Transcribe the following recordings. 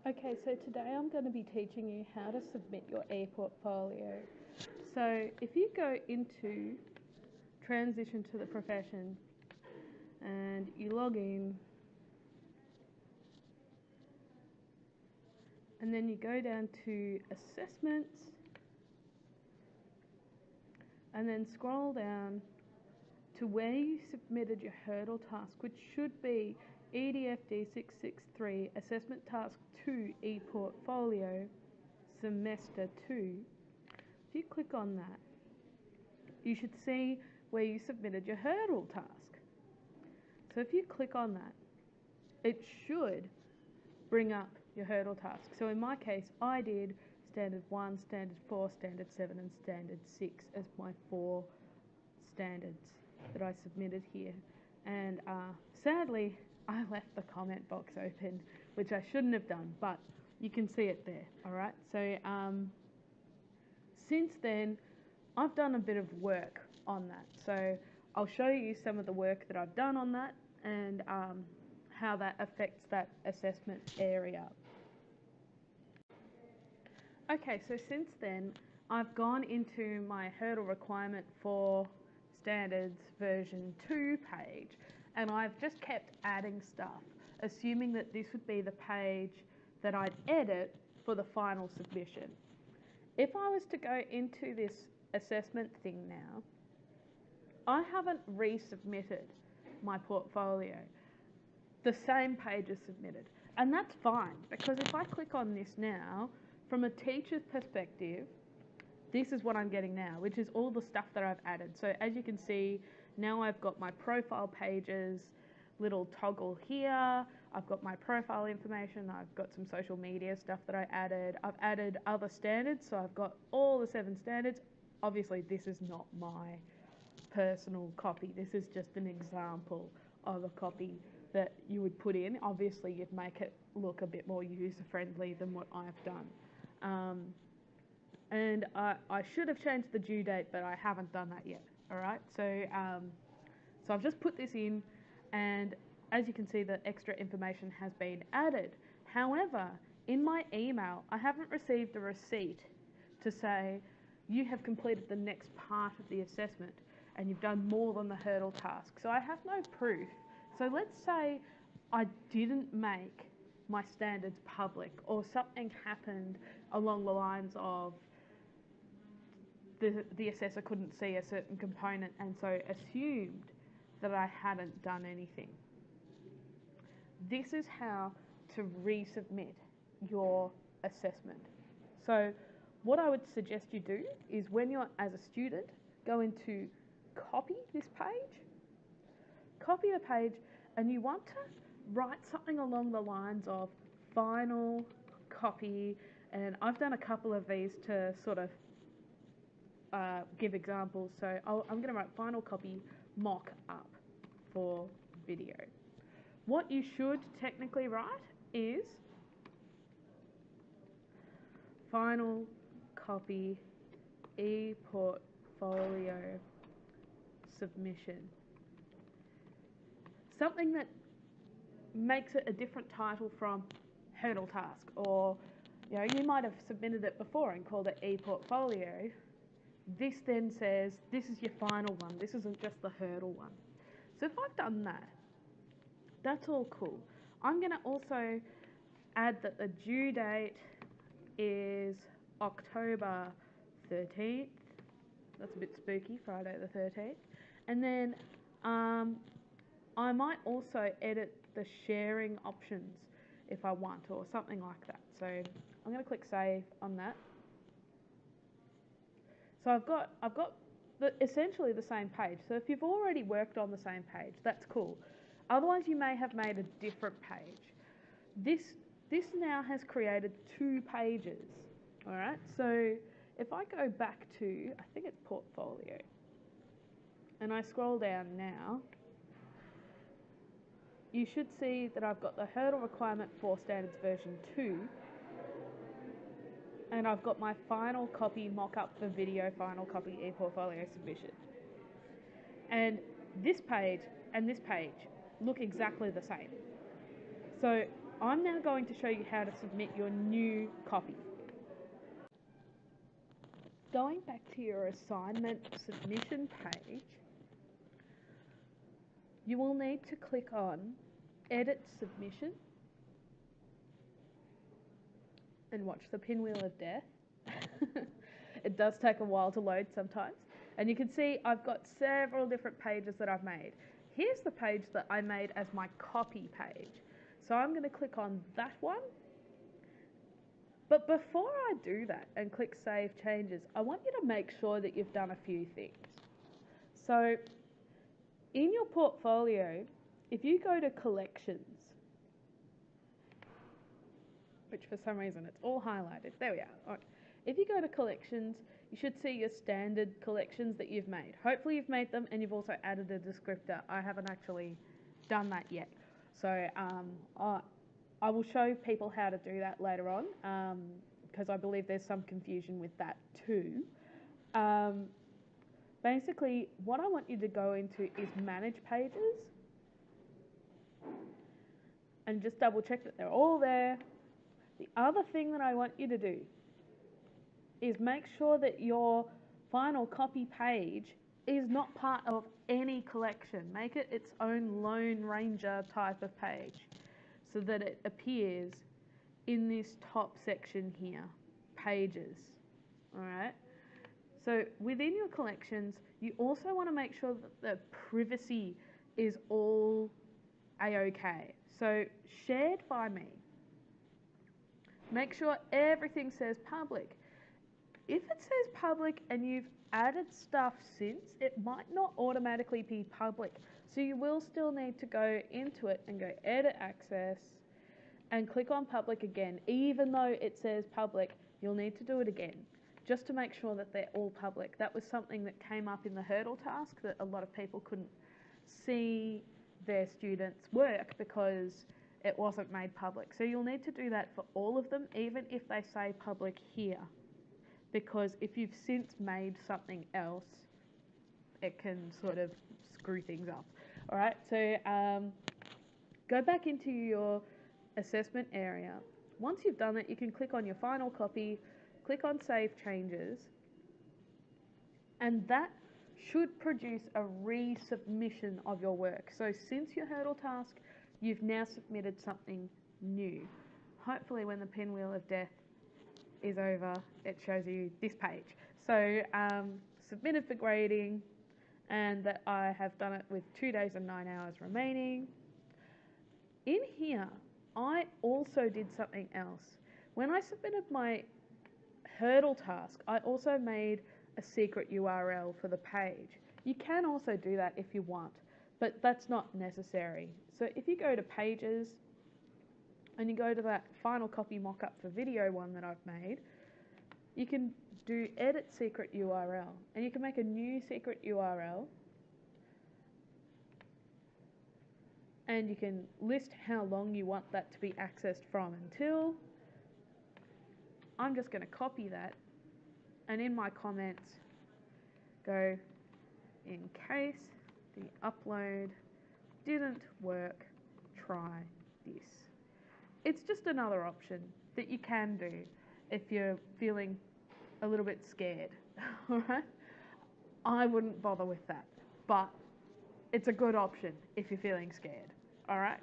Okay, so today I'm going to be teaching you how to submit your ePortfolio. So if you go into Transition to the Profession and you log in, and then you go down to Assessments, and then scroll down to where you submitted your hurdle task, which should be EDFD 663 Assessment Task 2 ePortfolio Semester 2. If you click on that, you should see where you submitted your hurdle task. So if you click on that, it should bring up your hurdle task. So in my case, I did Standard 1, Standard 4, Standard 7 and Standard 6 as my 4 standards that I submitted here. And sadly, I left the comment box open, which I shouldn't have done, but you can see it there, alright? So since then, I've done a bit of work on that. So I'll show you some of the work that I've done on that and how that affects that assessment area. Okay, so since then, I've gone into my hurdle requirement for standards version 2 page, and I've just kept adding stuff, assuming that this would be the page that I'd edit for the final submission. If I was to go into this assessment thing now, I haven't resubmitted my portfolio. The same page is submitted, and that's fine, because if I click on this now, from a teacher's perspective, this is what I'm getting now, which is all the stuff that I've added. So as you can see, now I've got my profile pages, little toggle here, I've got my profile information, I've got some social media stuff that I added, I've added other standards, so I've got all the 7 standards. Obviously this is not my personal copy, this is just an example of a copy that you would put in. Obviously you'd make it look a bit more user friendly than what I've done. And I should have changed the due date, but I haven't done that yet. Alright, so I've just put this in, and as you can see, the extra information has been added. However, in my email, I haven't received a receipt to say you have completed the next part of the assessment and you've done more than the hurdle task. So I have no proof. So let's say I didn't make my standards public, or something happened along the lines of the assessor couldn't see a certain component and so assumed that I hadn't done anything. This is how to resubmit your assessment. So what I would suggest you do is, when you're as a student, go into copy this page, copy the page, and you want to write something along the lines of final copy, and I've done a couple of these to sort of give examples. So I'm going to write final copy mock up for video. What you should technically write is final copy ePortfolio submission. Something that makes it a different title from hurdle task, or you might have submitted it before and called it ePortfolio. This then says this is your final one, this isn't just the hurdle one. So if I've done that, that's all cool. I'm going to also add that the due date is October 13th. That's a bit spooky, Friday the 13th. And then I might also edit the sharing options if I want, or something like that. So I'm going to click save on that. So I've got essentially the same page. So if you've already worked on the same page, that's cool. Otherwise you may have made a different page. This now has created 2 pages. Alright, so if I go back to, I think it's portfolio, and I scroll down now, you should see that I've got the hurdle requirement for standards version 2, and I've got my final copy mock-up for video final copy ePortfolio submission. And this page and this page look exactly the same. So I'm now going to show you how to submit your new copy. Going back to your assignment submission page, you will need to click on Edit Submission and watch the pinwheel of death. It does take a while to load sometimes. And you can see I've got several different pages that I've made. Here's the page that I made as my copy page. So I'm going to click on that one. But before I do that and click Save Changes, I want you to make sure that you've done a few things. So in your portfolio, if you go to Collections, which for some reason it's all highlighted, there we are. All right. If you go to Collections, you should see your standard collections that you've made. Hopefully you've made them and you've also added a descriptor. I haven't actually done that yet. So I will show people how to do that later on, because I believe there's some confusion with that too. Basically, what I want you to go into is Manage Pages and just double check that they're all there. The other thing that I want you to do is make sure that your final copy page is not part of any collection. Make it its own Lone Ranger type of page so that it appears in this top section here, Pages. All right. So within your collections, you also want to make sure that the privacy is all A-OK. So shared by me. Make sure everything says public. If it says public and you've added stuff since, it might not automatically be public. So you will still need to go into it and go Edit Access and click on public again. Even though it says public, you'll need to do it again just to make sure that they're all public. That was something that came up in the hurdle task, that a lot of people couldn't see their students' work because it wasn't made public. So you'll need to do that for all of them, even if they say public here, because if you've since made something else, it can sort of screw things up. All right, so go back into your assessment area. Once you've done it, you can click on your final copy, click on Save Changes, and that should produce a resubmission of your work. So since your hurdle task, you've now submitted something new. Hopefully when the pinwheel of death is over, it shows you this page. So submitted for grading, and that I have done it with 2 days and 9 hours remaining. In here, I also did something else. When I submitted my hurdle task, I also made a secret URL for the page. You can also do that if you want, but that's not necessary. So if you go to Pages and you go to that final copy mock-up for video one that I've made, you can do Edit Secret URL, and you can make a new secret URL, and you can list how long you want that to be accessed from until. I'm just going to copy that, and in my comments go, in case the upload didn't work, try this. It's just another option that you can do if you're feeling a little bit scared. All right, I wouldn't bother with that, but it's a good option if you're feeling scared. All right.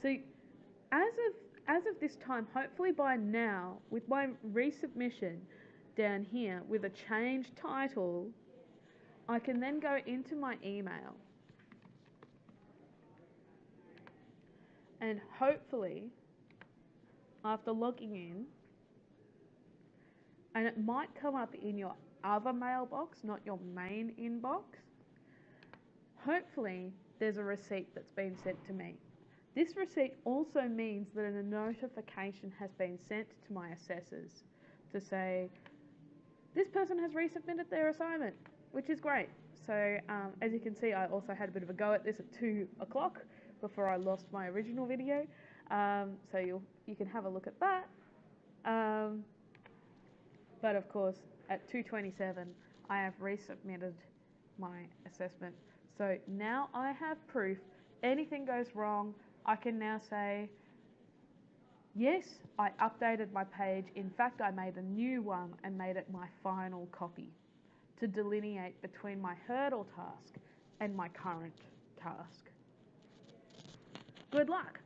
So as of this time, hopefully by now, with my resubmission down here with a change title, I can then go into my email and hopefully after logging in, and it might come up in your other mailbox, not your main inbox, hopefully there's a receipt that's been sent to me. This receipt also means that a notification has been sent to my assessors to say, this person has resubmitted their assignment, which is great. So as you can see, I also had a bit of a go at this at 2 o'clock before I lost my original video. So you can have a look at that. But of course, at 2:27, I have resubmitted my assessment. So now I have proof. Anything goes wrong, I can now say, yes, I updated my page. In fact, I made a new one and made it my final copy to delineate between my hurdle task and my current task. Good luck!